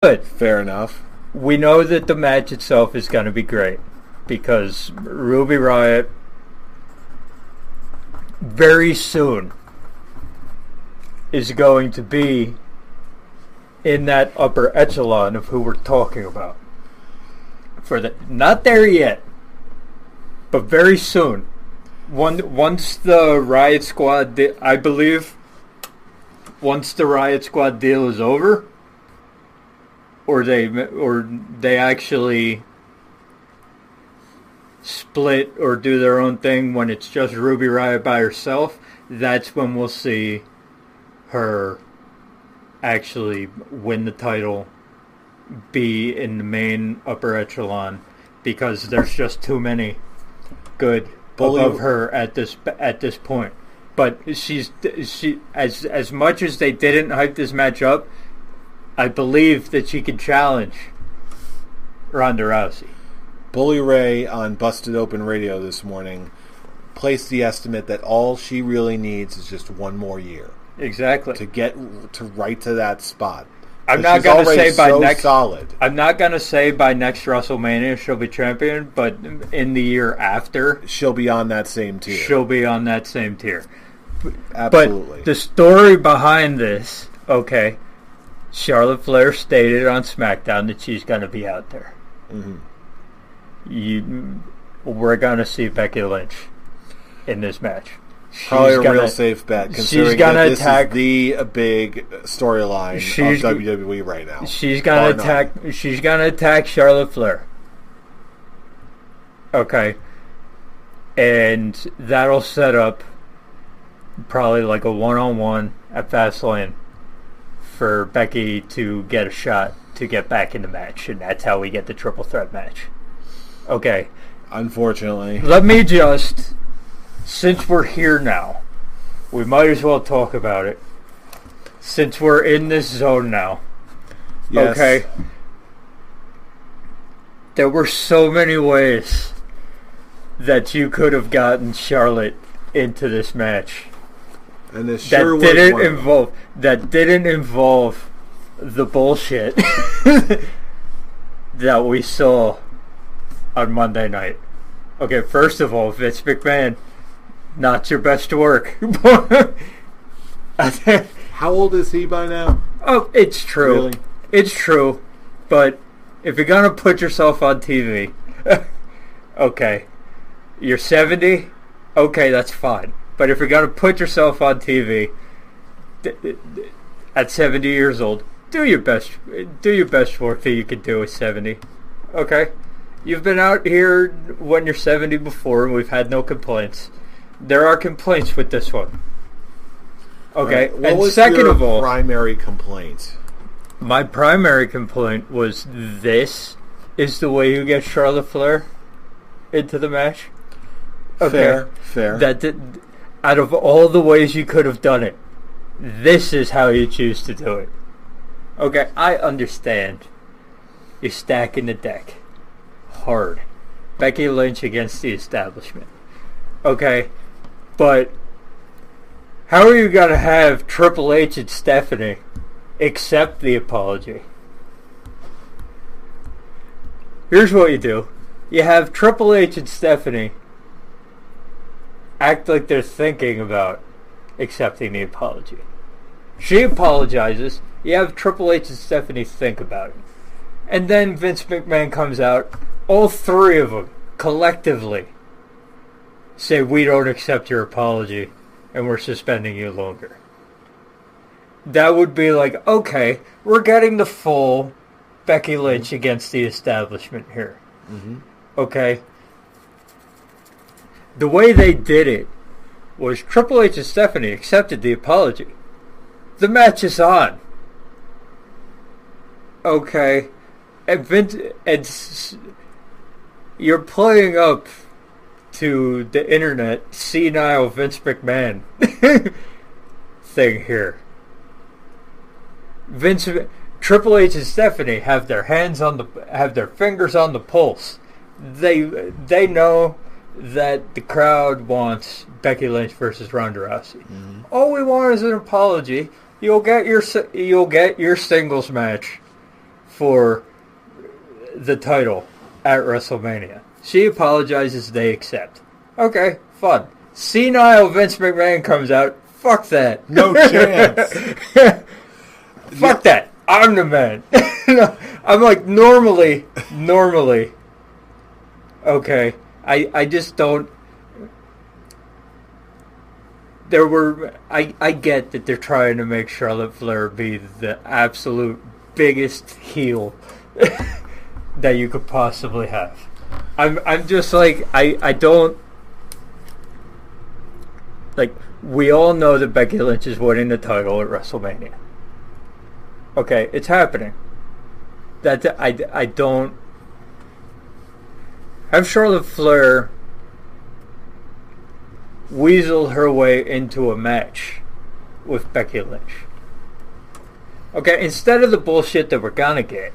Good. Fair enough. We know that the match itself is going to be great because Ruby Riott very soon is going to be in that upper echelon of who we're talking about. Not there yet, but very soon. Once the Riot Squad, I believe, once the Riot Squad deal is over, or they actually split or do their own thing when it's just Ruby Riott by herself, that's when we'll see her actually win the title, be in the main upper echelon, because there's just too many good above her at this point. But she as much as they didn't hype this match up, I believe that she can challenge Ronda Rousey. Bully Ray on Busted Open Radio this morning placed the estimate that all she really needs is just one more year. Exactly. To get right to that spot. I'm not going to say by next solid. I'm not going to say by next WrestleMania she'll be champion, but in the year after, she'll be on that same tier. Absolutely. But the story behind this, okay, Charlotte Flair stated on SmackDown that she's going to be out there. Mm-hmm. We're going to see Becky Lynch in this match. Probably a real safe bet, considering that this is the big storyline of WWE right now. She's going to attack Charlotte Flair. Okay. And that'll set up probably like a one-on-one at Fastlane for Becky to get a shot to get back in the match, and that's how we get the triple threat match. Okay. Unfortunately. Let me just, since we're here now, we might as well talk about it. Since we're in this zone now. Yes. Okay. There were so many ways that you could have gotten Charlotte into this match. And this sure didn't involve the bullshit that we saw on Monday night. Okay, first of all, Vince McMahon, not your best work. How old is he by now? Oh, it's true. Really? It's true. But if you're going to put yourself on TV, okay, you're 70, okay, that's fine. But if you're going to put yourself on TV at 70 years old, do your best work that you can do at 70. Okay? You've been out here when you're 70 before, and we've had no complaints. There are complaints with this one. Okay? Right. What and was second your of all, primary complaint? My primary complaint was this is the way you get Charlotte Flair into the match. Okay. Fair. Out of all the ways you could have done it, this is how you choose to do it. Okay, I understand. You're stacking the deck. Hard. Becky Lynch against the establishment. Okay, but how are you going to have Triple H and Stephanie accept the apology? Here's what you do. You have Triple H and Stephanie act like they're thinking about accepting the apology. She apologizes. You have Triple H and Stephanie think about it. And then Vince McMahon comes out. All three of them, collectively, say, we don't accept your apology and we're suspending you longer. That would be like, okay, we're getting the full Becky Lynch against the establishment here. Mm-hmm. Okay? The way they did it was Triple H and Stephanie accepted the apology. The match is on. Okay? And you're playing up to the internet senile Vince McMahon thing here. Triple H and Stephanie have their fingers on the pulse. They know that the crowd wants Becky Lynch versus Ronda Rousey. Mm-hmm. All we want is an apology. You'll get your singles match for the title at WrestleMania. She apologizes, they accept. Okay, fun. Senile Vince McMahon comes out. Fuck that. No chance. Fuck that. I'm the man. I'm like, normally, okay, I just don't. I get that they're trying to make Charlotte Flair be the absolute biggest heel that you could possibly have. I'm just like, I don't, like, we all know that Becky Lynch is winning the title at WrestleMania. Okay, it's happening. I don't have Charlotte Flair weasel her way into a match with Becky Lynch. Okay, instead of the bullshit that we're gonna get,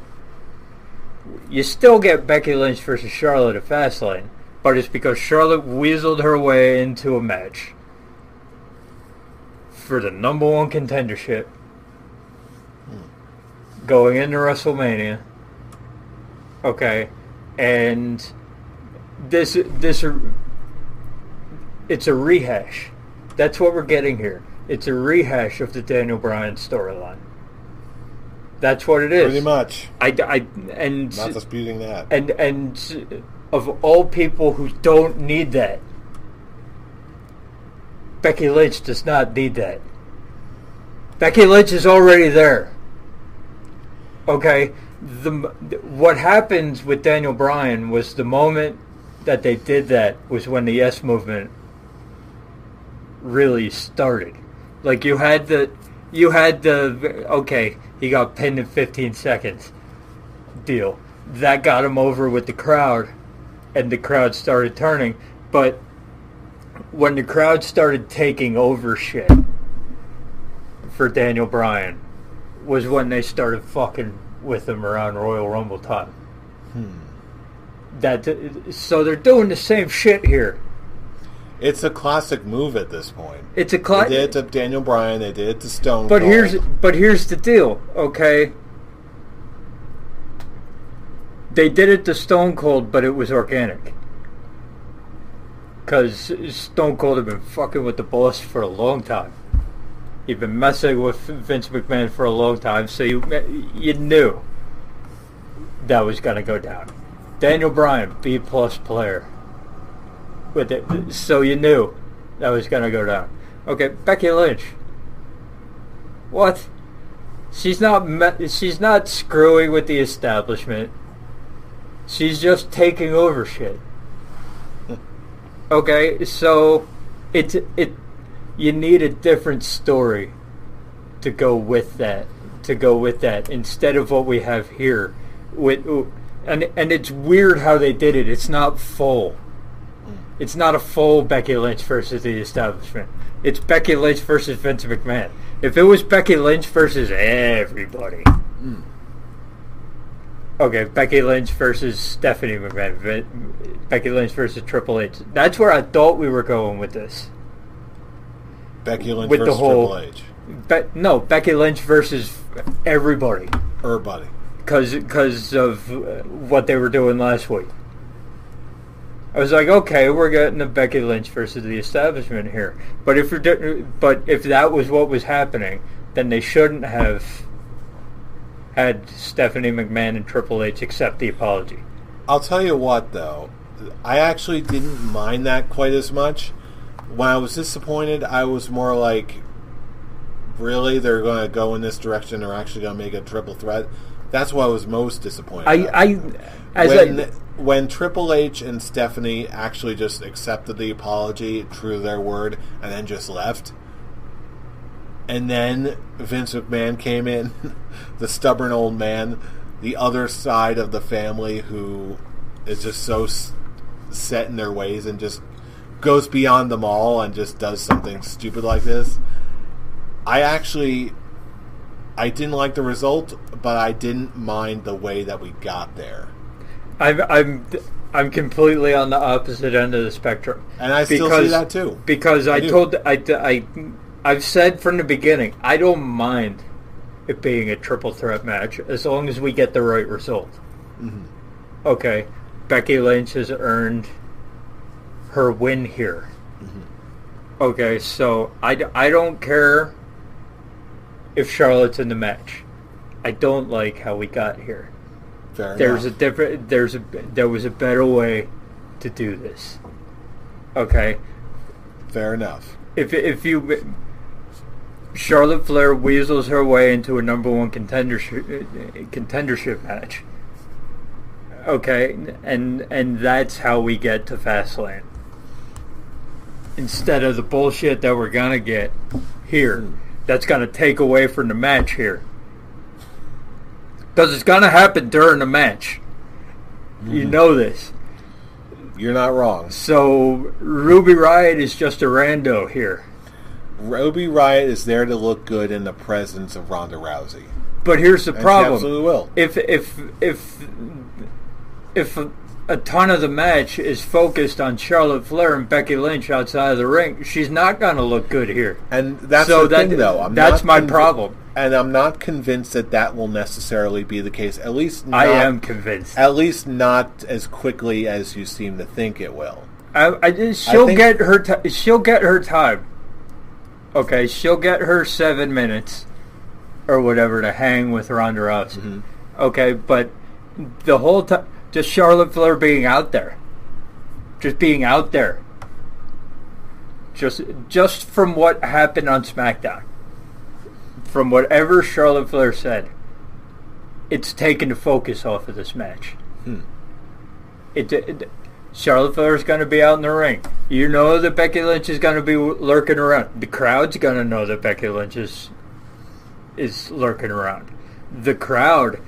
you still get Becky Lynch versus Charlotte at Fastlane, but it's because Charlotte weaseled her way into a match for the number one contendership going into WrestleMania. Okay, and this it's a rehash. That's what we're getting here. It's a rehash of the Daniel Bryan storyline. That's what it is. Pretty much. And not disputing that. And of all people who don't need that, Becky Lynch does not need that. Becky Lynch is already there. Okay, what happens with Daniel Bryan was the moment that they did that was when the Yes Movement really started. Like, you had the okay, he got pinned in 15 seconds deal. That got him over with the crowd, and the crowd started turning. But when the crowd started taking over shit for Daniel Bryan was when they started fucking with him around Royal Rumble time. So they're doing the same shit here. It's a classic move at this point. It's a They did it to Daniel Bryan. They did it to Stone But Cold. here's the deal, okay? They did it to Stone Cold, but it was organic. Because Stone Cold had been fucking with the boss for a long time. He'd been messing with Vince McMahon for a long time, so you knew that was going to go down. Daniel Bryan, B-plus player. With it, so you knew that was going to go down. Okay, Becky Lynch. What? She's not screwing with the establishment. She's just taking over shit. Okay, so you need a different story to go with that. Instead of what we have here. And it's weird how they did it. It's not full. It's not a full Becky Lynch versus the establishment. It's Becky Lynch versus Vince McMahon. If it was Becky Lynch versus everybody. Okay, Becky Lynch versus Stephanie McMahon. Becky Lynch versus Triple H. That's where I thought we were going with this. Becky Lynch versus Triple H. No, Becky Lynch versus everybody. Everybody. Because of what they were doing last week. I was like, okay, we're getting the Becky Lynch versus the establishment here. But if that was what was happening, then they shouldn't have had Stephanie McMahon and Triple H accept the apology. I'll tell you what, though. I actually didn't mind that quite as much. When I was disappointed, I was more like, really? They're going to go in this direction? They're actually going to make a triple threat? That's what I was most disappointed about. When Triple H and Stephanie actually just accepted the apology, true to their word, and then just left, and then Vince McMahon came in, the stubborn old man, the other side of the family who is just so set in their ways and just goes beyond them all and just does something stupid like this. I didn't like the result, but I didn't mind the way that we got there. I'm completely on the opposite end of the spectrum, and I still see that too. Because I've said from the beginning, I don't mind it being a triple threat match as long as we get the right result. Mm-hmm. Okay, Becky Lynch has earned her win here. Mm-hmm. Okay, so I don't care if Charlotte's in the match. I don't like how we got here. Fair There enough. was a better way to do this. Okay, Fair enough. if you Charlotte Flair weasels her way into a number one contendership match. Okay, and that's how we get to Fastlane. Instead of the bullshit that we're gonna get here, that's gonna take away from the match here. Because it's gonna happen during the match. You know this. You're not wrong. So Ruby Riott is just a rando here. Ruby Riott is there to look good in the presence of Ronda Rousey. But here's the And problem. she absolutely will. If a ton of the match is focused on Charlotte Flair and Becky Lynch outside of the ring, she's not going to look good here. And that's So the thing, though. that's my problem. And I'm not convinced that will necessarily be the case. At least not, I am convinced. At least not as quickly as you seem to think it will. She'll get her time. Okay, she'll get her 7 minutes or whatever to hang with Ronda Rousey. Mm-hmm. Okay, but the whole time, just Charlotte Flair being out there, just being out there, just from what happened on SmackDown, from whatever Charlotte Flair said, it's taken the focus off of this match. Charlotte Flair is going to be out in the ring. You know that Becky Lynch is going to be lurking around. The crowd's going to know that Becky Lynch is lurking around. The crowd,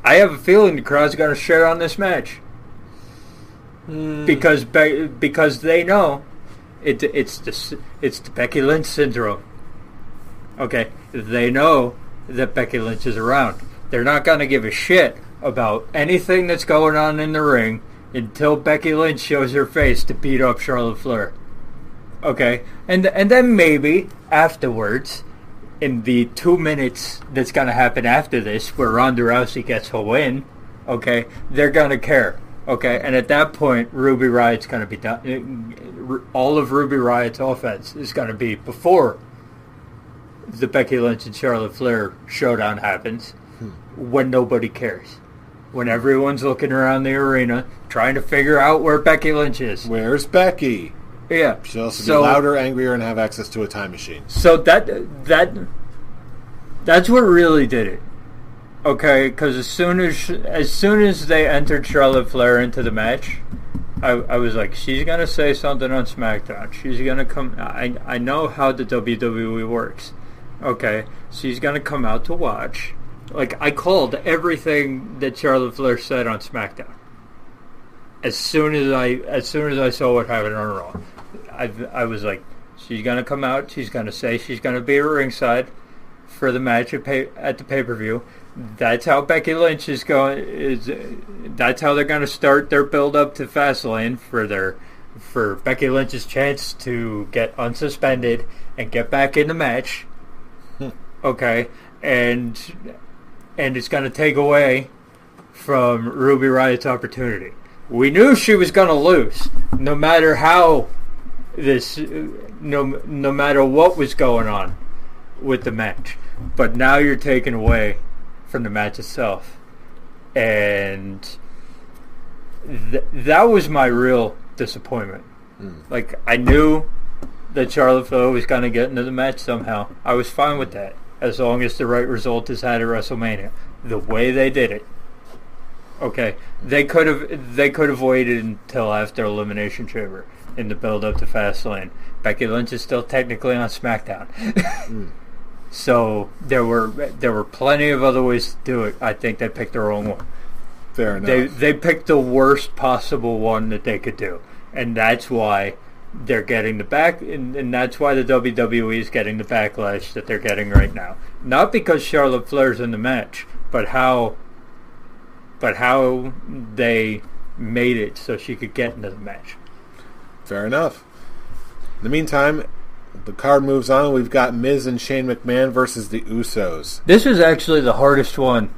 I have a feeling the crowd's going to share on this match because they know it's the Becky Lynch syndrome. Okay, they know that Becky Lynch is around. They're not going to give a shit about anything that's going on in the ring until Becky Lynch shows her face to beat up Charlotte Flair. Okay, and then maybe afterwards, in the 2 minutes that's going to happen after this, where Ronda Rousey gets her win, okay, they're going to care. Okay, and at that point, Ruby Riott's going to be done. All of Ruby Riott's offense is going to be before the Becky Lynch and Charlotte Flair showdown happens, when nobody cares. When everyone's looking around the arena trying to figure out where Becky Lynch is. Where's Becky? Yeah. She'll also be louder, angrier, and have access to a time machine. So that's what really did it. Okay, because as soon as they entered Charlotte Flair into the match, I was like, she's gonna say something on SmackDown. She's gonna come. I know how the WWE works. Okay, she's gonna come out to watch. Like, I called everything that Charlotte Flair said on SmackDown. As soon as I saw what happened on Raw, I was like, she's gonna come out. She's gonna say she's gonna be at ringside for the match at the pay-per-view. That's how Becky Lynch is going. That's how they're gonna start their build up to Fastlane for Becky Lynch's chance to get unsuspended and get back in the match. Okay, and it's going to take away from Ruby Riott's opportunity. We knew she was going to lose, no matter how no matter what was going on with the match. But now you're taken away from the match itself, and that was my real disappointment. Like, I knew that Charlotte Flair was going to get into the match somehow. I was fine with that, as long as the right result is had at WrestleMania. The way they did it, okay, they could have waited until after Elimination Chamber in the build up to Fastlane. Becky Lynch is still technically on SmackDown, so there were plenty of other ways to do it. I think they picked the wrong one. Fair enough. They picked the worst possible one that they could do, and that's why they're getting the back, and that's why the WWE is getting the backlash that they're getting right now. Not because Charlotte Flair's in the match, but how they made it so she could get into the match. Fair enough. In the meantime, The card moves on. We've got Miz and Shane McMahon versus the Usos. This is actually the hardest one